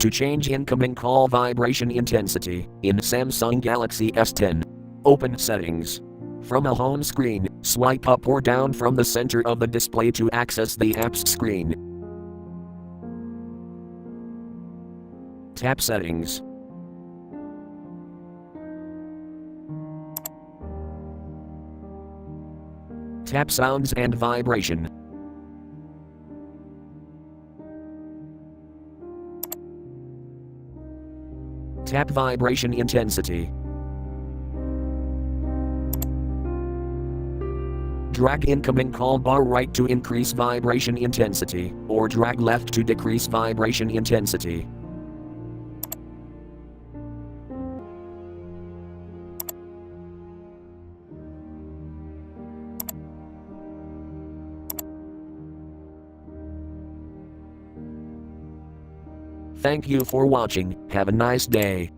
to change incoming call vibration intensity in Samsung Galaxy S10. Open Settings. From a home screen, swipe up or down from the center of the display to access the apps screen. Tap Settings. Tap Sounds and Vibration. Tap Vibration Intensity. Drag incoming call bar right to increase vibration intensity, or drag left to decrease vibration intensity. Thank you for watching. Have a nice day.